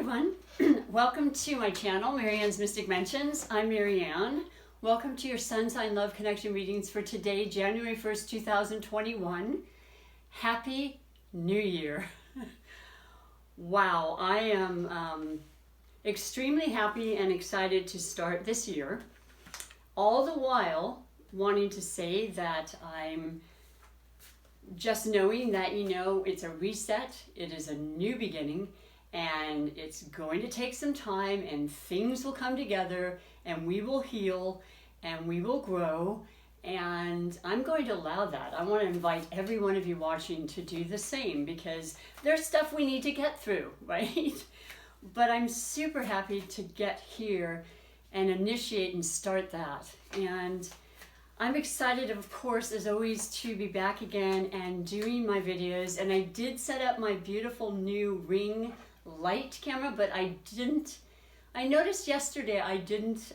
everyone. Welcome to my channel, MaryAnne's Mystic Mentions. I'm MaryAnne. Welcome to your Sun Sign Love Connection readings for today, January 1st, 2021. Happy New Year. Wow, I am extremely happy and excited to start this year. All the while wanting to say that I'm just knowing that, it's a reset, it is a new beginning, and it's going to take some time, and things will come together, and we will heal, and we will grow, and I'm going to allow that. I want to invite every one of you watching to do the same, because there's stuff we need to get through, right? But I'm super happy to get here and initiate and start that. And I'm excited, of course, as always, to be back again and doing my videos. And I did set up my beautiful new ring light camera, but I noticed yesterday I didn't,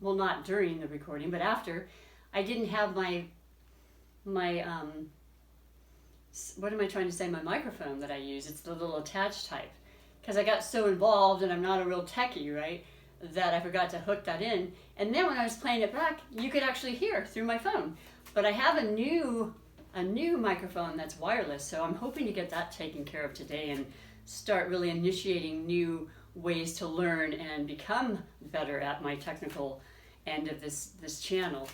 well, not during the recording, but after, I didn't have my what am I trying to say, my microphone that I use. It's the little attached type. Because I got so involved, and I'm not a real techie, right, that I forgot to hook that in. And then when I was playing it back, you could actually hear through my phone. But I have a new microphone that's wireless, so I'm hoping to get that taken care of today and start really initiating new ways to learn and become better at my technical end of this channel.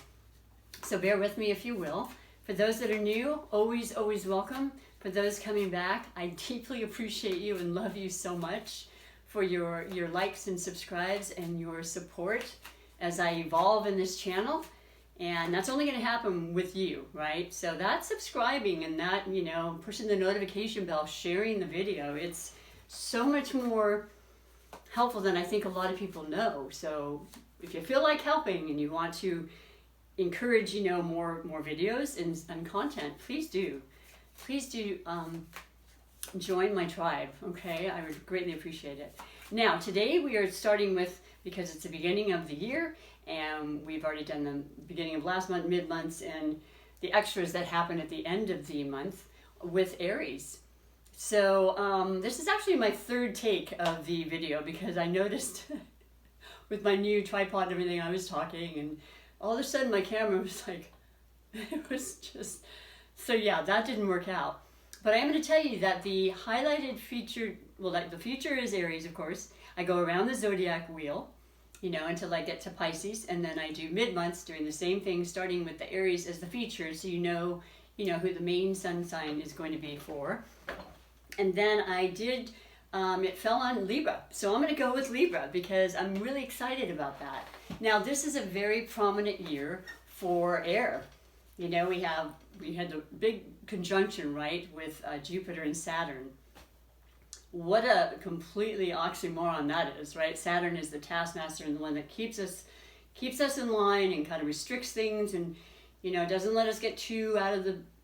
So bear with me if you will. For those that are new, always welcome. For those coming back, I deeply appreciate you and love you so much for your likes and subscribes and your support as I evolve in this channel. And that's only going to happen with you, right? So that subscribing and that, pushing the notification bell, sharing the video, it's so much more helpful than I think a lot of people know. So if you feel like helping and you want to encourage, more videos and content, please do join my tribe, okay? I would greatly appreciate it. Now, today we are starting with, because it's the beginning of the year, and we've already done the beginning of last month, mid-months, and the extras that happen at the end of the month with Aries. So this is actually my third take of the video, because I noticed with my new tripod and everything, I was talking, and all of a sudden my camera was like, it was just, so yeah, that didn't work out. But I am going to tell you that the highlighted feature, well, like the feature is Aries, of course. I go around the zodiac wheel, until I get to Pisces, and then I do mid-months doing the same thing, starting with the Aries as the feature, so you know who the main sun sign is going to be for. And then I did, it fell on Libra, so I'm going to go with Libra because I'm really excited about that. Now, this is a very prominent year for air. We had the big conjunction, right, with Jupiter and Saturn. What a completely oxymoron that is, right? Saturn is the taskmaster and the one that keeps us in line and kind of restricts things, and doesn't let us get too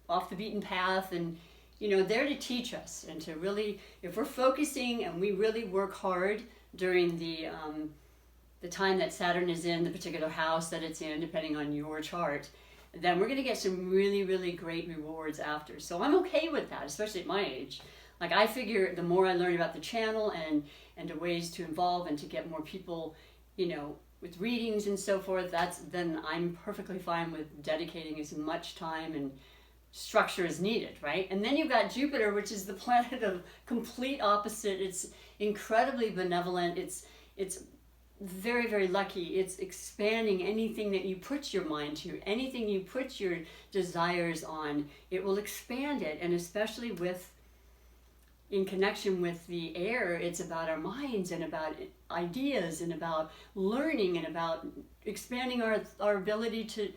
off the beaten path, and there to teach us and to really, if we're focusing and we really work hard during the time that Saturn is in the particular house that it's in, depending on your chart, then we're going to get some really great rewards after. So I'm okay with that, especially at my age. Like, I figure the more I learn about the channel and the ways to involve and to get more people, with readings and so forth, then I'm perfectly fine with dedicating as much time and structure as needed, right? And then you've got Jupiter, which is the planet of complete opposite. It's incredibly benevolent. It's very lucky. It's expanding anything that you put your mind to, anything you put your desires on, it will expand it. And especially in connection with the air, it's about our minds and about ideas and about learning and about expanding our ability to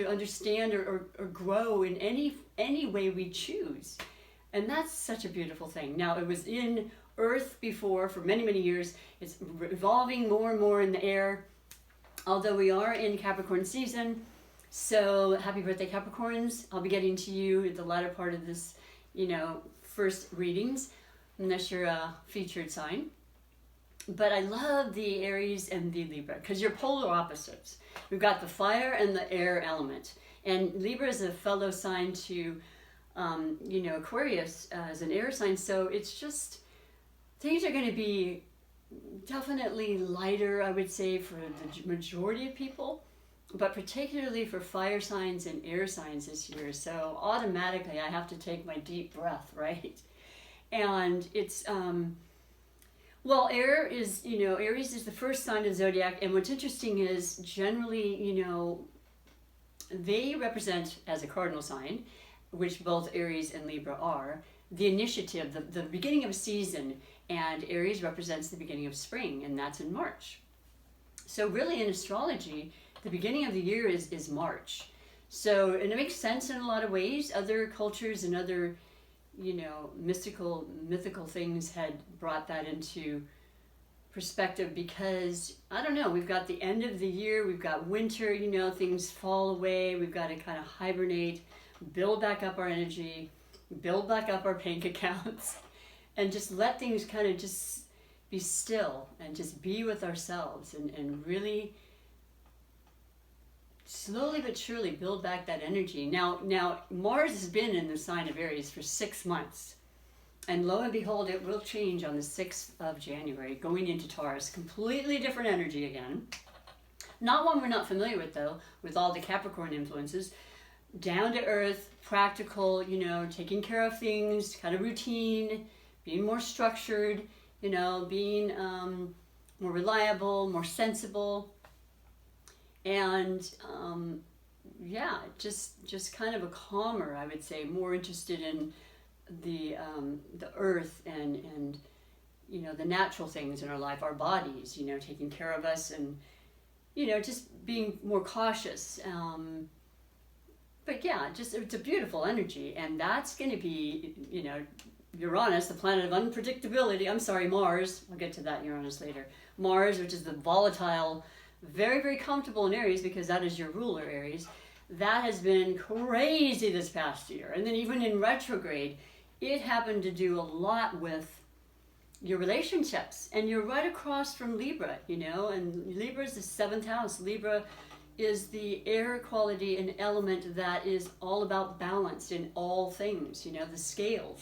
understand or grow in any way we choose. And that's such a beautiful thing. Now, it was in Earth before for many years. It's evolving more and more in the air, although we are in Capricorn season. So happy birthday, Capricorns. I'll be getting to you at the latter part of this, first readings, unless you're a featured sign. But I love the Aries and the Libra because you're polar opposites. We've got the fire and the air element. And Libra is a fellow sign to, Aquarius as an air sign. So it's just, things are going to be definitely lighter, I would say, for the majority of people, but particularly for fire signs and air signs this year. So automatically I have to take my deep breath, right? And it's, well, air is, Aries is the first sign of zodiac. And what's interesting is generally, they represent, as a cardinal sign, which both Aries and Libra are, the initiative, the beginning of a season. And Aries represents the beginning of spring, and that's in March. So really in astrology, the beginning of the year is March. So, and it makes sense in a lot of ways. Other cultures and other, mythical things had brought that into perspective because, I don't know, we've got the end of the year, we've got winter, things fall away, we've got to kind of hibernate, build back up our energy, build back up our bank accounts, and just let things kind of just be still and just be with ourselves and really slowly but surely build back that energy. Now Mars has been in the sign of Aries for 6 months. And lo and behold, it will change on the 6th of January, going into Taurus. Completely different energy again. Not one we're not familiar with, though, with all the Capricorn influences. Down to earth, practical, taking care of things, kind of routine, being more structured, being more reliable, more sensible. And just kind of a calmer, I would say, more interested in the earth and the natural things in our life, our bodies, taking care of us and just being more cautious. But yeah, just it's a beautiful energy, and that's going to be Uranus, the planet of unpredictability. I'm sorry, Mars. I'll get to that Uranus later. Mars, which is the volatile, very, very comfortable in Aries because that is your ruler, Aries. That has been crazy this past year. And then even in retrograde, it happened to do a lot with your relationships. And you're right across from Libra, and Libra is the 7th house. Libra is the air quality and element that is all about balance in all things, the scales.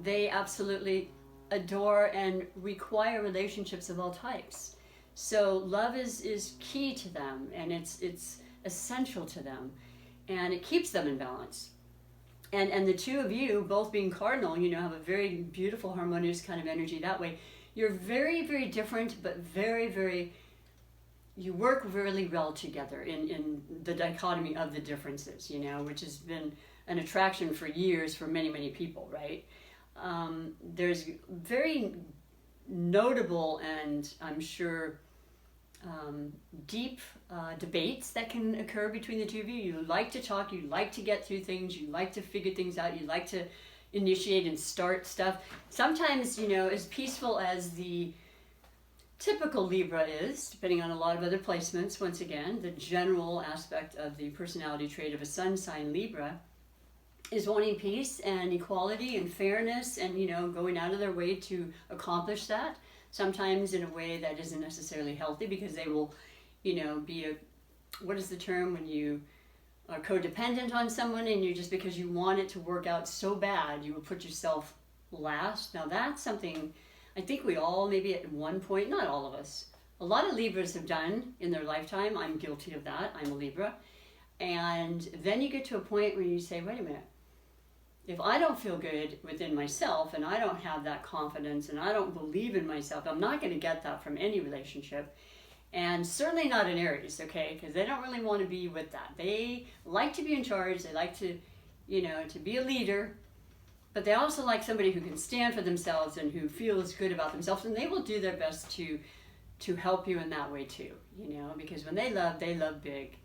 They absolutely adore and require relationships of all types. So love is key to them, and it's essential to them, and it keeps them in balance. And the two of you, both being cardinal, have a very beautiful, harmonious kind of energy that way. You're very, very different, but very, very, you work really well together in the dichotomy of the differences, which has been an attraction for years for many, many people, right? There's very notable and I'm sure deep debates that can occur between the two of you. You like to talk, you like to get through things, you like to figure things out, you like to initiate and start stuff. Sometimes, as peaceful as the typical Libra is, depending on a lot of other placements, once again, the general aspect of the personality trait of a sun sign Libra is wanting peace and equality and fairness and, going out of their way to accomplish that. Sometimes in a way that isn't necessarily healthy because they will, be what is the term when you are codependent on someone and you just because you want it to work out so bad, you will put yourself last. Now that's something I think we all, maybe at one point, not all of us, a lot of Libras have done in their lifetime. I'm guilty of that. I'm a Libra. And then you get to a point where you say, wait a minute. If I don't feel good within myself and I don't have that confidence and I don't believe in myself, I'm not going to get that from any relationship. And certainly not in Aries, okay? Because they don't really want to be with that. They like to be in charge. They like to, to be a leader. But they also like somebody who can stand for themselves and who feels good about themselves. And they will do their best to help you in that way too, because when they love big.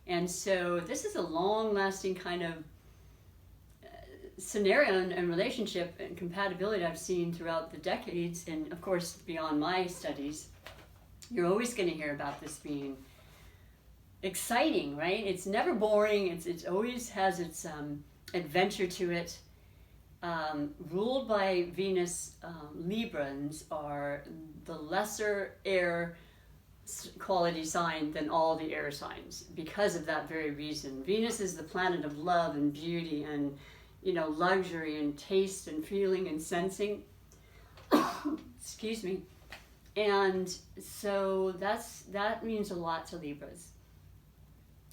And so this is a long-lasting kind of scenario and relationship and compatibility I've seen throughout the decades, and of course beyond my studies. You're always going to hear about this being exciting, right? It's never boring. It's always has its adventure to it. Ruled by Venus, Librans are the lesser air quality sign than all the air signs because of that very reason. Venus is the planet of love and beauty and luxury and taste and feeling and sensing. Excuse me. And so that means a lot to Libras.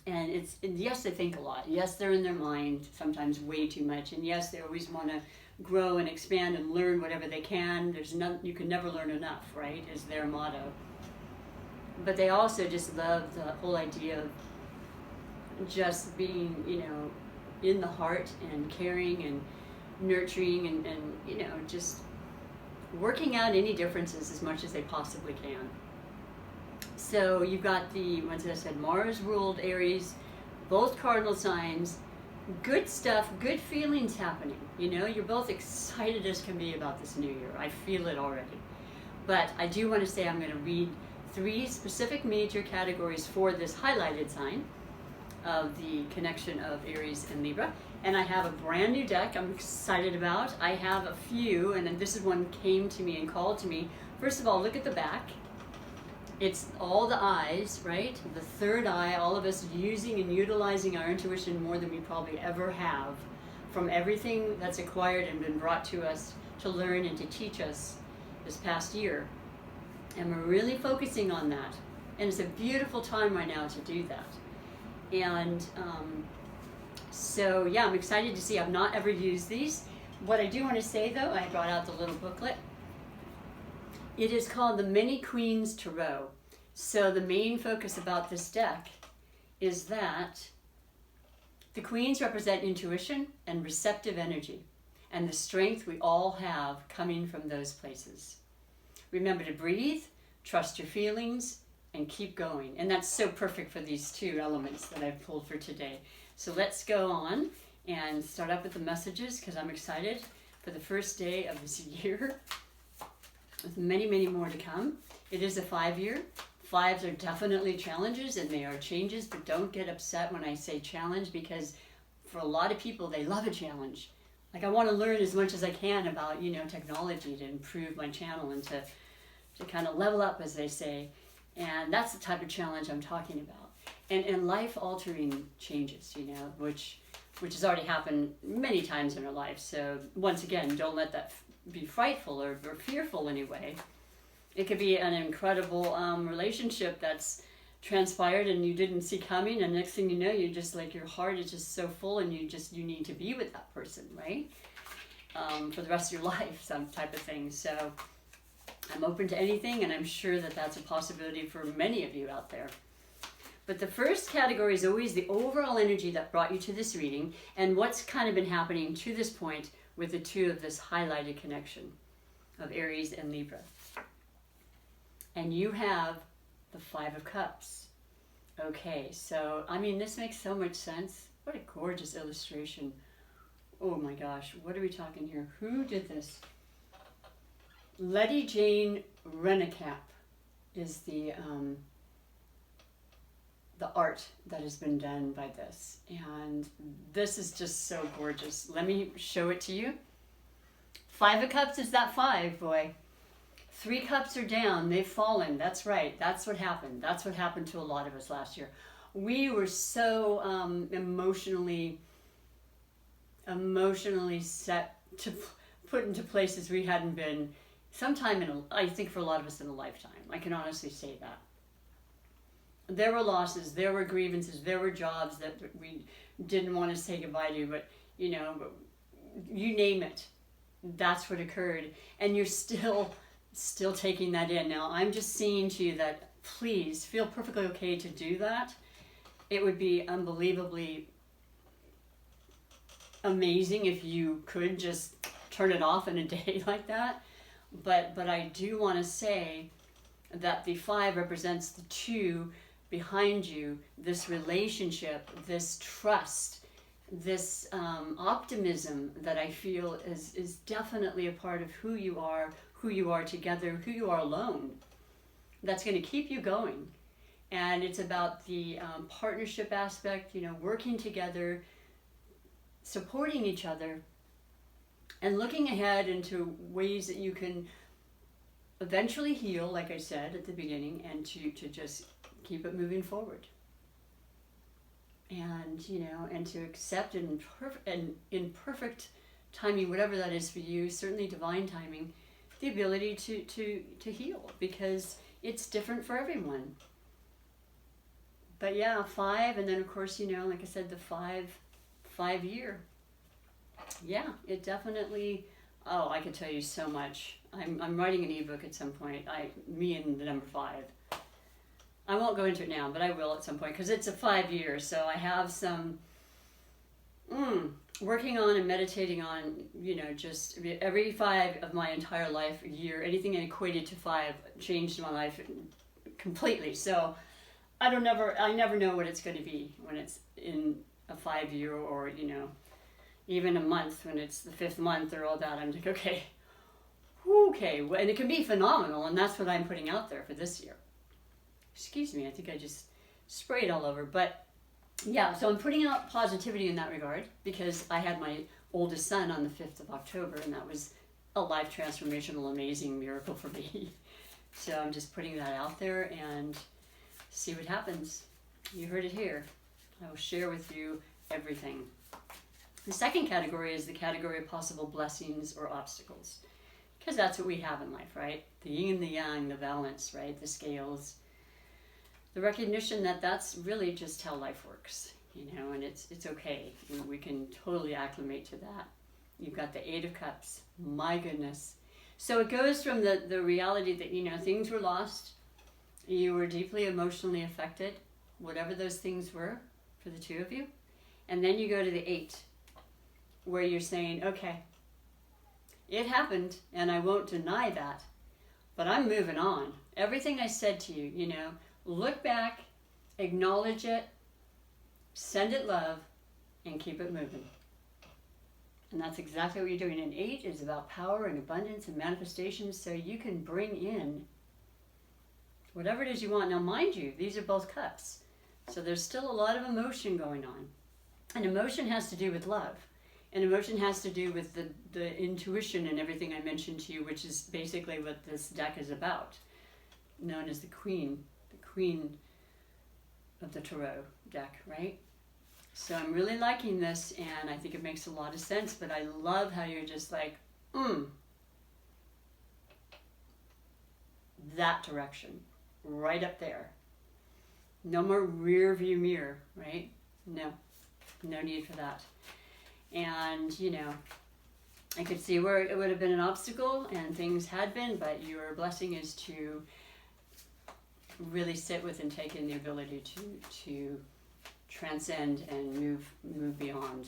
And yes, they think a lot. Yes, they're in their mind sometimes way too much. And yes, they always want to grow and expand and learn whatever they can. You can never learn enough, right? Is their motto. But they also just love the whole idea of just being, in the heart and caring and nurturing and just working out any differences as much as they possibly can. So you've got once I said, Mars ruled Aries, both cardinal signs, good stuff, good feelings happening. You're both excited as can be about this new year. I feel it already. But I do want to say I'm going to read 3 specific major categories for this highlighted sign of the connection of Aries and Libra. And I have a brand new deck I'm excited about. I have a few, and then this is one came to me and called to me. First of all, look at the back. It's all the eyes, right? The third eye, all of us using and utilizing our intuition more than we probably ever have from everything that's acquired and been brought to us to learn and to teach us this past year. And we're really focusing on that. And it's a beautiful time right now to do that. And so, yeah, I'm excited to see. I've not ever used these. What I do want to say, though, I brought out the little booklet. It is called the Many Queens Tarot. So the main focus about this deck is that the queens represent intuition and receptive energy and the strength we all have coming from those places. Remember to breathe, trust your feelings, and keep going. And that's so perfect for these 2 elements that I've pulled for today. So let's go on and start up with the messages, because I'm excited for the first day of this year with many, many more to come. It is a 5-year. 5s are definitely challenges and they are changes, but don't get upset when I say challenge, because for a lot of people, they love a challenge. Like, I want to learn as much as I can about, technology to improve my channel and to kind of level up, as they say. And that's the type of challenge I'm talking about. And life-altering changes, which has already happened many times in our life. So once again, don't let that be frightful or fearful anyway. It could be an incredible relationship that's transpired and you didn't see coming, and next thing you know, you just your heart is just so full and you need to be with that person, right? For the rest of your life, some type of thing. So I'm open to anything, and I'm sure that that's a possibility for many of you out there. But the first category is always the overall energy that brought you to this reading and what's kind of been happening to this point with the 2 of this highlighted connection of Aries and Libra. And you have the 5 of Cups. Okay, so, this makes so much sense. What a gorgeous illustration. Oh my gosh, what are we talking here? Who did this? Letty Jane Rennicap is the art that has been done by this. And this is just so gorgeous. Let me show it to you. 5 of Cups is that 5, boy. 3 cups are down. They've fallen. That's right. That's what happened. That's what happened to a lot of us last year. We were so emotionally set to put into places we hadn't been sometime I think for a lot of us in a lifetime. I can honestly say that. There were losses, there were grievances, there were jobs that we didn't want to say goodbye to, but you name it. That's what occurred. And you're still taking that in. Now, I'm just saying to you that please feel perfectly okay to do that. It would be unbelievably amazing if you could just turn it off in a day like that. But I do want to say that the 5 represents the 2 behind you, this relationship, this trust, this optimism that I feel is definitely a part of who you are together, who you are alone. That's going to keep you going. And it's about the partnership aspect, working together, supporting each other, and looking ahead into ways that you can eventually heal, like I said at the beginning, and to just keep it moving forward. And, and to accept in perfect timing, whatever that is for you, certainly divine timing, the ability to heal, because it's different for everyone. But yeah, 5, and then of course, you know, like I said, the 5 year. Yeah, it definitely, oh, I could tell you so much. I'm writing an ebook at some point, me and the number 5. I won't go into it now, but I will at some point, because it's a 5 year, so I have some working on and meditating on, you know, just every 5 of my entire life, year, anything equated to 5 changed my life completely. So I never know what it's going to be when it's in a 5 year, or, you know, even a month when it's the 5th month or all that. I'm like, okay, and it can be phenomenal, and that's what I'm putting out there for this year. Excuse me, I think I just sprayed all over, but yeah, so I'm putting out positivity in that regard, because I had my oldest son on the 5th of October, and that was a life transformational, amazing miracle for me. So I'm just putting that out there and see what happens. You heard it here. I will share with you everything. The second category is the category of possible blessings or obstacles, because that's what we have in life, right? The yin and the yang, the balance, right? The scales. The recognition that that's really just how life works, you know, and it's okay. We can totally acclimate to that. You've got the 8 of Cups. My goodness. So it goes from the reality that, you know, things were lost. You were deeply emotionally affected, whatever those things were for the 2 of you. And then you go to the 8, where you're saying, okay, it happened, and I won't deny that, but I'm moving on. Everything I said to you, you know, look back, acknowledge it, send it love, and keep it moving. And that's exactly what you're doing. And 8 is about power and abundance and manifestation, so you can bring in whatever it is you want. Now, mind you, these are both cups, so there's still a lot of emotion going on. And emotion has to do with love. And emotion has to do with the intuition and everything I mentioned to you, which is basically what this deck is about, known as the Queen of the Tarot deck, right? So I'm really liking this, and I think it makes a lot of sense, but I love how you're just like, that direction, right up there. No more rear view mirror, right? No need for that. And, you know, I could see where it would have been an obstacle, and things had been, but your blessing is to really sit with and take in the ability to transcend and move beyond,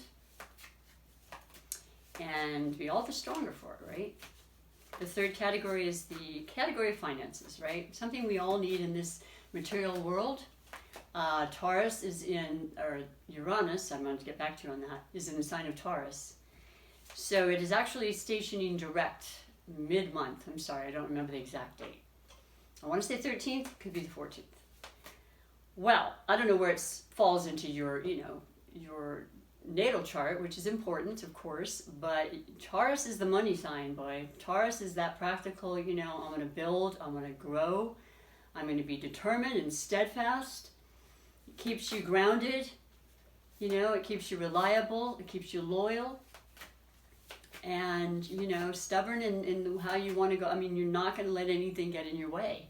and be all the stronger for it, right? The third category is the category of finances, right? Something we all need in this material world. Taurus is in, or Uranus, I'm going to get back to you on that, is in the sign of Taurus. So it is actually stationing direct mid-month. I'm sorry, I don't remember the exact date. I want to say 13th, could be the 14th. Well, I don't know where it falls into your, you know, your natal chart, which is important, of course, but Taurus is the money sign, boy. Taurus is that practical, you know, I'm going to build, I'm going to grow, I'm going to be determined and steadfast. It keeps you grounded, you know, it keeps you reliable, it keeps you loyal, and, you know, stubborn in how you want to go. I mean, you're not going to let anything get in your way.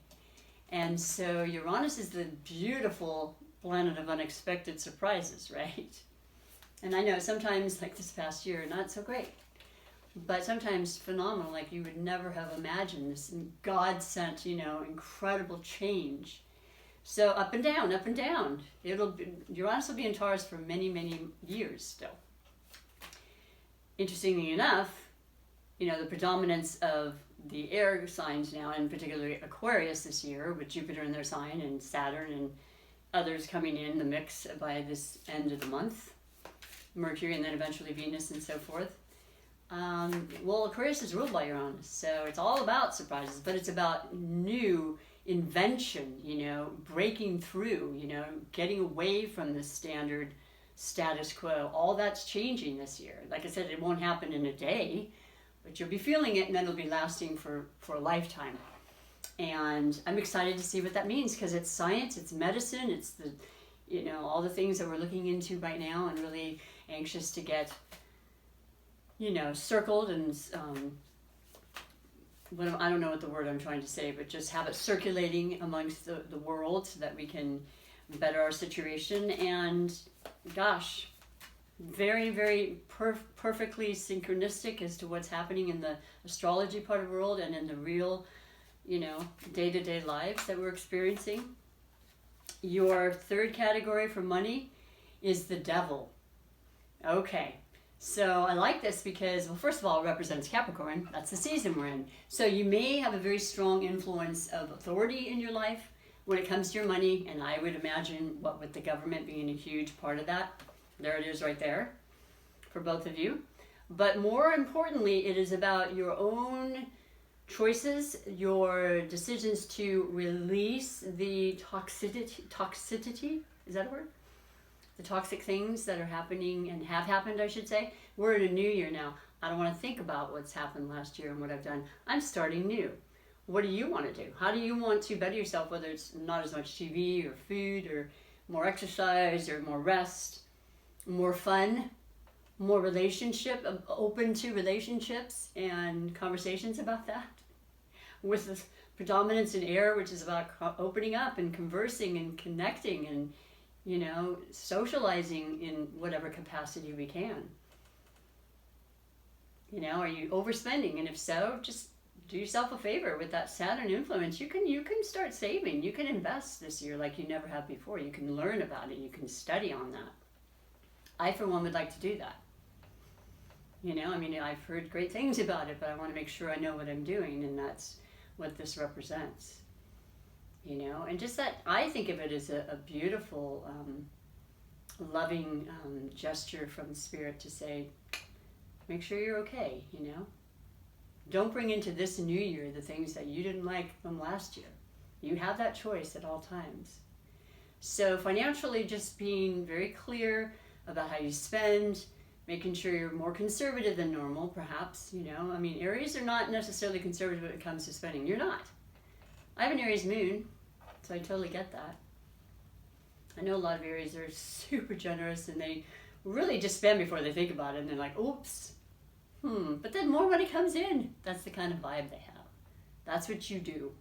And so Uranus is the beautiful planet of unexpected surprises, right? And I know sometimes, like this past year, not so great, but sometimes phenomenal, like you would never have imagined, this God sent, you know, incredible change. So up and down, up and down. Uranus will be in Taurus for many, many years still. Interestingly enough, you know, the predominance of the air signs now, and particularly Aquarius this year, with Jupiter in their sign and Saturn and others coming in the mix by this end of the month, Mercury and then eventually Venus and so forth. Well, Aquarius is ruled by Uranus, so it's all about surprises, but it's about new invention, you know, breaking through, you know, getting away from the standard status quo. All that's changing this year. Like I said, it won't happen in a day, but you'll be feeling it, and then it'll be lasting for a lifetime. And I'm excited to see what that means, because it's science, it's medicine, it's the, you know, all the things that we're looking into right now, and really anxious to get, you know, circled and I don't know what the word I'm trying to say, but just have it circulating amongst the world so that we can better our situation. And gosh, very, very perfectly synchronistic as to what's happening in the astrology part of the world and in the real, day-to-day lives that we're experiencing. Your third category for money is the devil. Okay, so I like this because, well, first of all, it represents Capricorn. That's the season we're in. So you may have a very strong influence of authority in your life when it comes to your money, and I would imagine what with the government being a huge part of that. There it is right there for both of you. But more importantly, it is about your own choices, your decisions to release the toxicity, is that a word? The toxic things that are happening and have happened, I should say. We're in a new year now. I don't want to think about what's happened last year and what I've done. I'm starting new. What do you want to do? How do you want to better yourself, whether it's not as much TV or food or more exercise or more rest, more fun, more relationship, open to relationships and conversations about that? With the predominance in air, which is about opening up and conversing and connecting and, socializing in whatever capacity we can. Are you overspending? And if so, just do yourself a favor with that Saturn influence. You can start saving. You can invest this year like you never have before. You can learn about it. You can study on that. I, for one, would like to do that. I've heard great things about it, but I want to make sure I know what I'm doing, and that's what this represents. And just that, I think of it as a beautiful, loving gesture from the Spirit to say, make sure you're okay, Don't bring into this new year the things that you didn't like from last year. You have that choice at all times. So financially, just being very clear about how you spend, making sure you're more conservative than normal, perhaps, Aries are not necessarily conservative when it comes to spending. You're not. I have an Aries moon, so I totally get that. I know a lot of Aries are super generous and they really just spend before they think about it, and they're like, oops. But then more money comes in. That's the kind of vibe they have. That's what you do.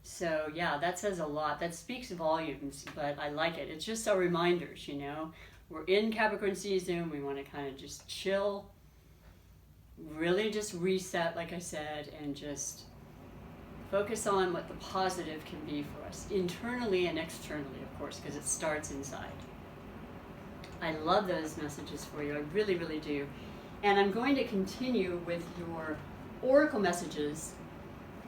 So yeah, that says a lot. That speaks volumes, but I like it. It's just our reminders, We're in Capricorn season. We want to kind of just chill, really just reset, like I said, and just focus on what the positive can be for us, internally and externally, of course, because it starts inside. I love those messages for you. I really, really do. And I'm going to continue with your oracle messages,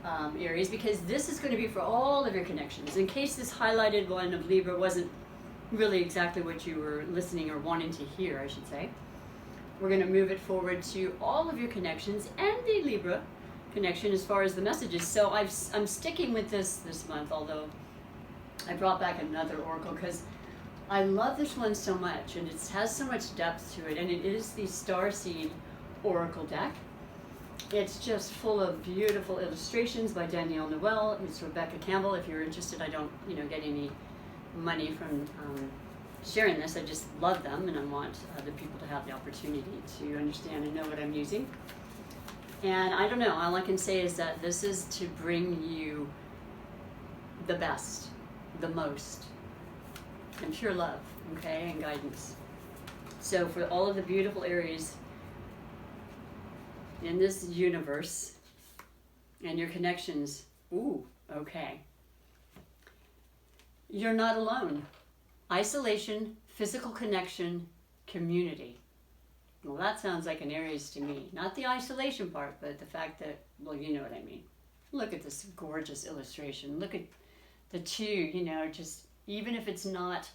Aries, because this is going to be for all of your connections. In case this highlighted one of Libra wasn't really exactly what you were listening or wanting to hear, I should say, we're going to move it forward to all of your connections and the Libra connection as far as the messages. So I'm sticking with this month, although I brought back another oracle because I love this one so much, and it has so much depth to it, and it is the Starseed oracle deck. It's just full of beautiful illustrations by Danielle Noel. It's Rebecca Campbell. If you're interested, I don't get any money from sharing this. I just love them, and I want other people to have the opportunity to understand and know what I'm using. And I don't know, all I can say is that this is to bring you the best, the most, and pure love, okay, and guidance. So for all of the beautiful Aries in this universe and your connections, okay. You're not alone. Isolation, physical connection, community. Well, that sounds like an Aries to me. Not the isolation part, but the fact that, well, you know what I mean. Look at this gorgeous illustration. Look at the two, just even if it's not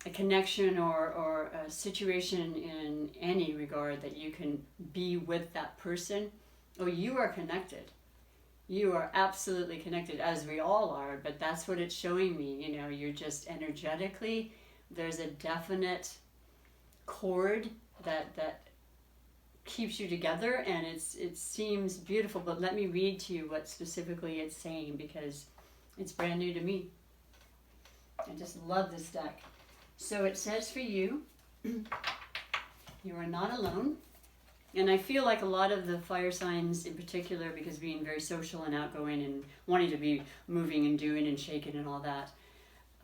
a connection or a situation in any regard that you can be with that person, you are connected. You are absolutely connected, as we all are, but that's what it's showing me. You're just energetically, there's a definite cord that keeps you together, and it seems beautiful. But let me read to you what specifically it's saying, because it's brand new to me. I just love this deck. So it says for you, you are not alone. And I feel like a lot of the fire signs in particular, because being very social and outgoing and wanting to be moving and doing and shaking and all that,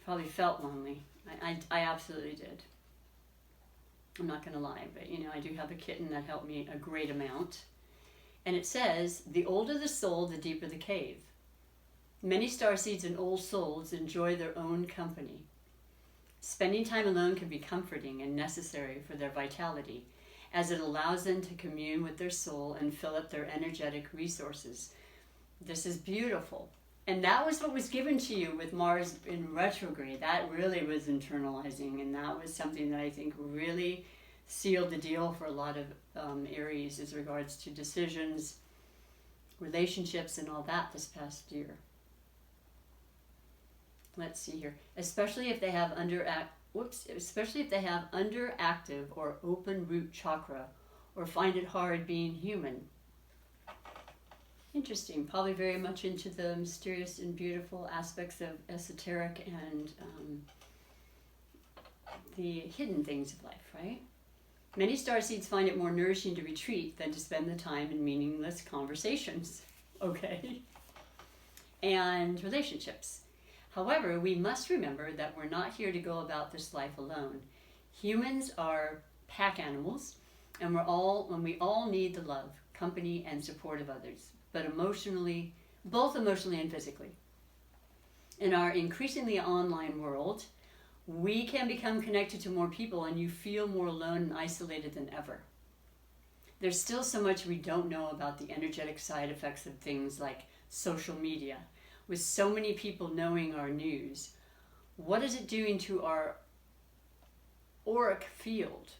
probably felt lonely. I absolutely did. I'm not going to lie, but you know, I do have a kitten that helped me a great amount. And it says, the older the soul, the deeper the cave. Many starseeds and old souls enjoy their own company. Spending time alone can be comforting and necessary for their vitality, as it allows them to commune with their soul and fill up their energetic resources. This is beautiful. And that was what was given to you with Mars in retrograde. That really was internalizing, and that was something that I think really sealed the deal for a lot of Aries as regards to decisions, relationships, and all that this past year. Let's see here. Especially if they have underactive or open root chakra, or find it hard being human. Interesting. Probably very much into the mysterious and beautiful aspects of esoteric and the hidden things of life, right? Many starseeds find it more nourishing to retreat than to spend the time in meaningless conversations, okay? And relationships. However, we must remember that we're not here to go about this life alone. Humans are pack animals, and we all need the love, company, and support of others, but both emotionally and physically. In our increasingly online world, we can become connected to more people, and you feel more alone and isolated than ever. There's still so much we don't know about the energetic side effects of things like social media. With so many people knowing our news, what is it doing to our auric field?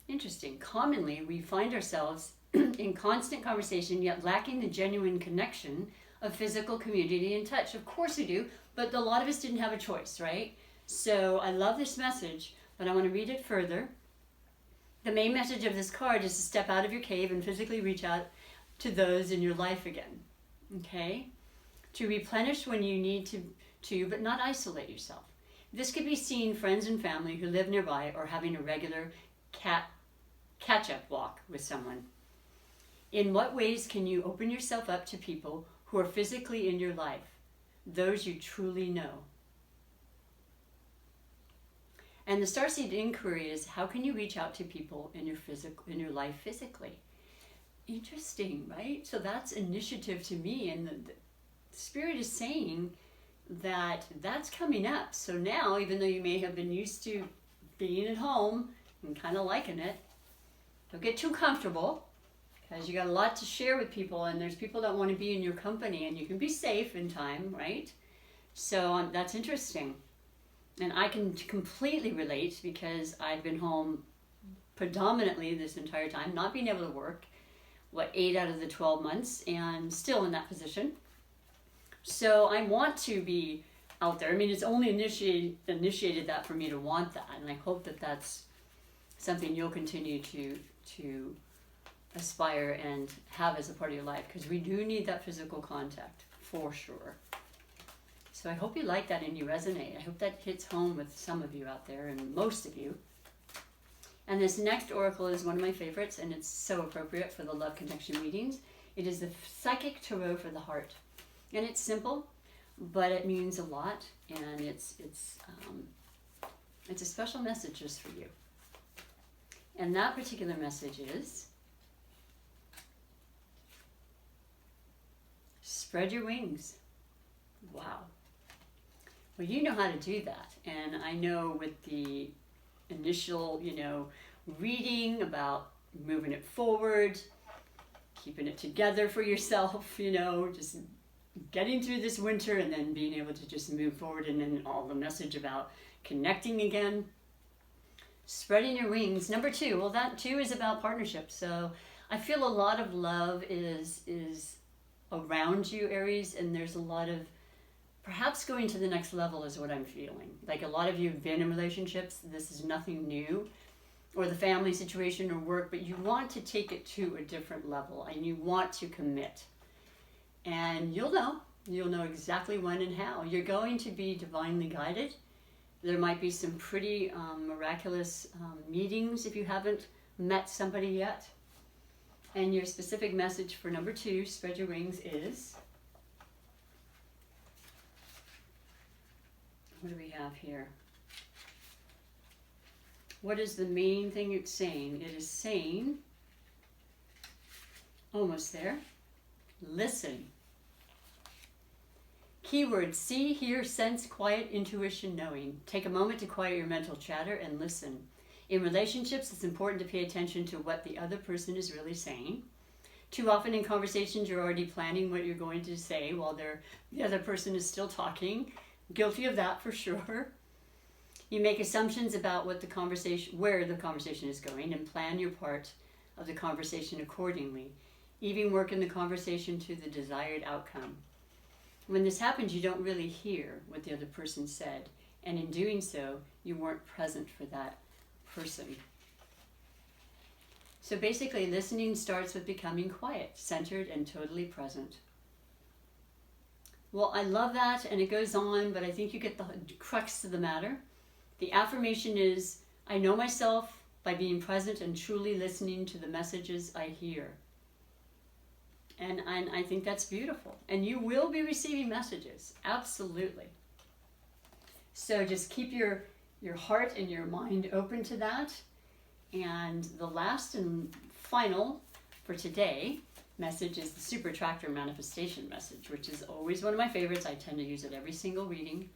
Interesting. Commonly, we find ourselves in constant conversation, yet lacking the genuine connection of physical community and touch. Of course we do, but a lot of us didn't have a choice, right? So I love this message, but I want to read it further. The main message of this card is to step out of your cave and physically reach out to those in your life again. Okay? To replenish when you need to, but not isolate yourself. This could be seeing friends and family who live nearby, or having a regular catch-up walk with someone. In what ways can you open yourself up to people who are physically in your life, those you truly know? And the Starseed inquiry is, how can you reach out to people in your life physically? Interesting, right? So that's initiative to me, and the Spirit is saying that that's coming up. So now, even though you may have been used to being at home and kind of liking it, don't get too comfortable, because you got a lot to share with people, and there's people that want to be in your company, and you can be safe in time, right? So that's interesting. And I can completely relate, because I've been home predominantly this entire time, not being able to work, 8 out of the 12 months, and still in that position. So I want to be out there. I mean, it's only initiated that for me to want that, and I hope that that's something you'll continue to aspire and have as a part of your life, because we do need that physical contact, for sure. So I hope you like that and you resonate. I hope that hits home with some of you out there, and most of you. And this next oracle is one of my favorites, and it's so appropriate for the Love Connection readings. It is the Psychic Tarot for the Heart. And it's simple, but it means a lot, and it's a special message just for you. And that particular message is, spread your wings. Wow. Well, you know how to do that. And I know with the initial, reading about moving it forward, keeping it together for yourself, just getting through this winter, and then being able to just move forward, and then all the message about connecting again. Spreading your wings. Number 2. Well, that 2 is about partnership. So I feel a lot of love is around you, Aries, and there's a lot of perhaps going to the next level is what I'm feeling. Like a lot of you have been in relationships. This is nothing new, or the family situation or work, but you want to take it to a different level, and you want to commit. And you'll know exactly when and how. You're going to be divinely guided, There might be some pretty miraculous meetings if you haven't met somebody yet. And your specific message for number 2, spread your wings, is... What do we have here? What is the main thing it's saying? It is saying, almost there, listen. Keyword: see, hear, sense, quiet, intuition, knowing. Take a moment to quiet your mental chatter and listen. In relationships, it's important to pay attention to what the other person is really saying. Too often in conversations, you're already planning what you're going to say while the other person is still talking. Guilty of that for sure. You make assumptions about where the conversation is going, and plan your part of the conversation accordingly. Even work in the conversation to the desired outcome. When this happens, you don't really hear what the other person said, and in doing so, you weren't present for that person. So basically, listening starts with becoming quiet, centered, and totally present. Well, I love that, and it goes on, but I think you get the crux of the matter. The affirmation is, I know myself by being present and truly listening to the messages I hear. And I think that's beautiful. And you will be receiving messages, absolutely. So just keep your heart and your mind open to that. And the last and final for today message is the Super Attractor Manifestation message, which is always one of my favorites. I tend to use it every single reading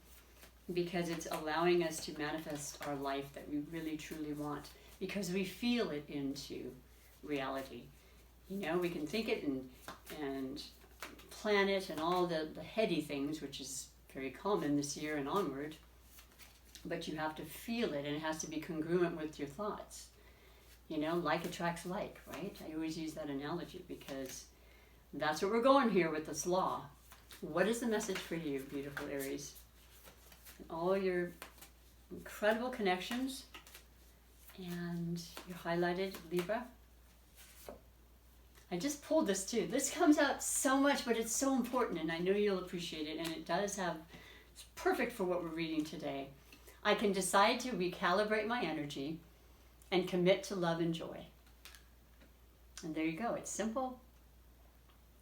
because it's allowing us to manifest our life that we really truly want, because we feel it into reality. You know, we can think it and plan it and all the heady things, which is very common this year and onward, but you have to feel it, and it has to be congruent with your thoughts. You know, like attracts like, right? I always use that analogy because that's what we're going here with this law. What is the message for you, beautiful Aries? And all your incredible connections, and your highlighted Libra. I just pulled this too. This comes out so much, but it's so important, and I know you'll appreciate it, and it does have, it's perfect for what we're reading today. I can decide to recalibrate my energy and commit to love and joy. And there you go. It's simple,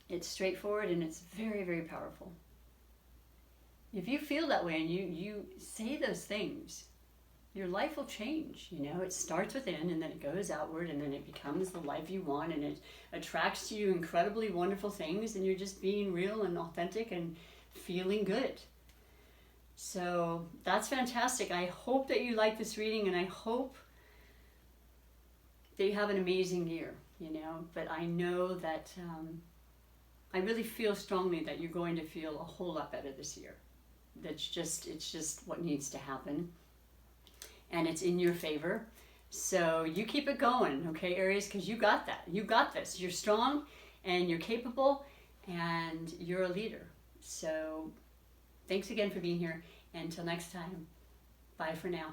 it's straightforward, and it's very, very powerful. If you feel that way and you say those things, your life will change. You know, it starts within and then it goes outward, and then it becomes the life you want, and it attracts to you incredibly wonderful things, and you're just being real and authentic and feeling good. So that's fantastic. I hope that you like this reading, and I hope that you have an amazing year, you know, but I know that I really feel strongly that you're going to feel a whole lot better this year. It's just what needs to happen. And it's in your favor. So you keep it going, okay, Aries, because you got that. You got this. You're strong, and you're capable, and you're a leader. So thanks again for being here. Until next time, bye for now.